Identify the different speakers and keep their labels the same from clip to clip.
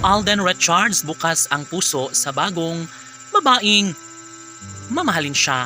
Speaker 1: Alden Richards bukas ang puso sa bagong babaeng mamahalin siya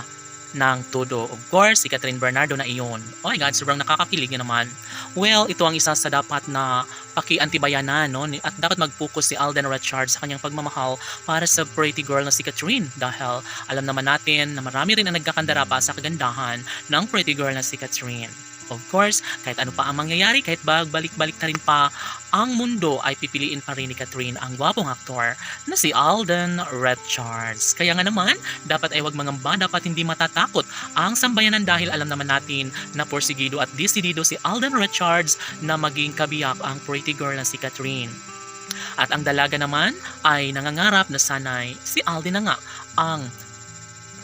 Speaker 1: ng todo. Of course, si Catherine Bernardo na iyon. Oh my God, sobrang nakakakilig niya naman. Well, ito ang isa sa dapat na paki-antibayanan, no? At dapat mag-focus si Alden Richards sa kanyang pagmamahal para sa pretty girl na si Catherine. Dahil alam naman natin na marami rin ang nagkakandara pa sa kagandahan ng pretty girl na si Catherine. Of course, kahit ano pa ang mangyayari, kahit balik-balik na rin pa ang mundo, ay pipiliin pa rin ni Catherine ang gwapong aktor na si Alden Richards. Kaya nga naman, dapat ay wag mangamba, dapat hindi matatakot ang sambayanan dahil alam naman natin na porsigido at desidido si Alden Richards na maging kabiyak ang pretty girl na si Catherine. At ang dalaga naman ay nangangarap na sanay si Alden na nga ang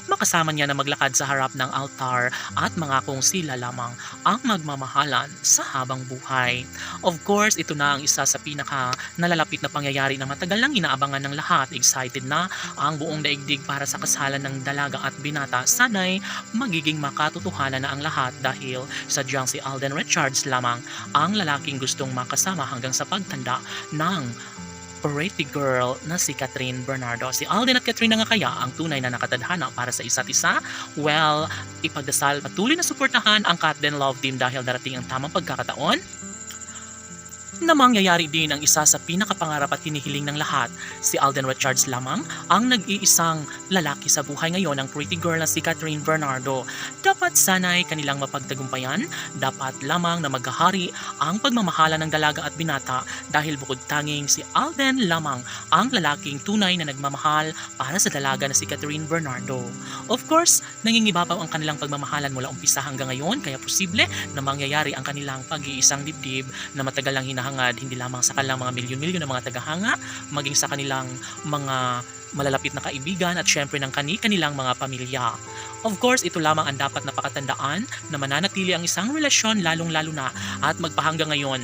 Speaker 1: makasama niya na maglakad sa harap ng altar at mangakong sila lamang ang magmamahalan sa habang buhay. Of course, ito na ang isa sa pinaka nalalapit na pangyayari na matagal nang inaabangan ng lahat. Excited na ang buong daigdig para sa kasalan ng dalaga at binata. Sana'y magiging makatotohanan na ang lahat dahil sadyang si Alden Richards lamang ang lalaking gustong makasama hanggang sa pagtanda ng pretty girl na si Catherine Bernardo. Si Alden at Catherine na nga kaya ang tunay na nakatadhana para sa isa't isa? Well, ipagdasal patuloy na suportahan ang Cat Den Love Team dahil darating ang tamang pagkakataon na mangyayari din ang isa sa pinakapangarap at hinihiling ng lahat. Si Alden Richards lamang ang nag-iisang lalaki sa buhay ngayon ng pretty girl na si Catherine Bernardo. Dapat sana'y kanilang mapagtagumpayan, dapat lamang na maghahari ang pagmamahala ng dalaga at binata dahil bukod tanging si Alden lamang ang lalaking tunay na nagmamahal para sa dalaga na si Catherine Bernardo. Of course, nangingibabaw ang kanilang pagmamahalan mula umpisa hanggang ngayon kaya posible na mangyayari ang kanilang pag-iisang dibdib na matagal lang hinahangad hindi lamang sa kanilang mga milyon-milyon na mga tagahanga, maging sa kanilang mga malalapit na kaibigan at syempre ng kanilang mga pamilya. Of course, ito lamang ang dapat napakatandaan na mananatili ang isang relasyon lalong-lalo na at magpahanggang ngayon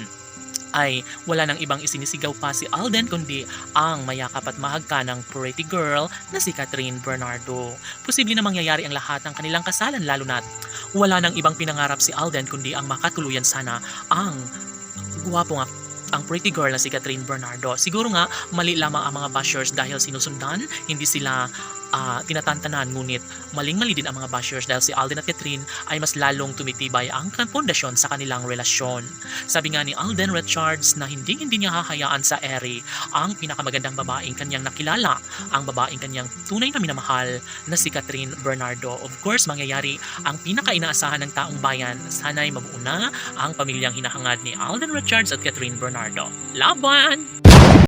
Speaker 1: ay wala nang ibang isinisigaw pa si Alden kundi ang mayakap at mahagka ng pretty girl na si Catherine Bernardo. Posible na mangyayari ang lahat ng kanilang kasalan lalo na't wala nang ibang pinangarap si Alden kundi ang makatuluyan sana ang guwapong ang pretty girl na si Catherine Bernardo. Siguro nga mali lamang ang mga bashers dahil sinusundan, hindi sila tinatantanan, ngunit maling-mali din ang mga bashers dahil si Alden at Catherine ay mas lalong tumitibay ang pundasyon sa kanilang relasyon. Sabi nga ni Alden Richards na hindi niya hahayaan sa ere ang pinakamagandang babaeng kanyang nakilala, ang babaeng kanyang tunay na minamahal na si Catherine Bernardo. Of course, mangyayari ang pinaka-inaasahan ng taong bayan. Sana'y mabuo na ang pamilyang hinahangad ni Alden Richards at Catherine Bernardo. Laban!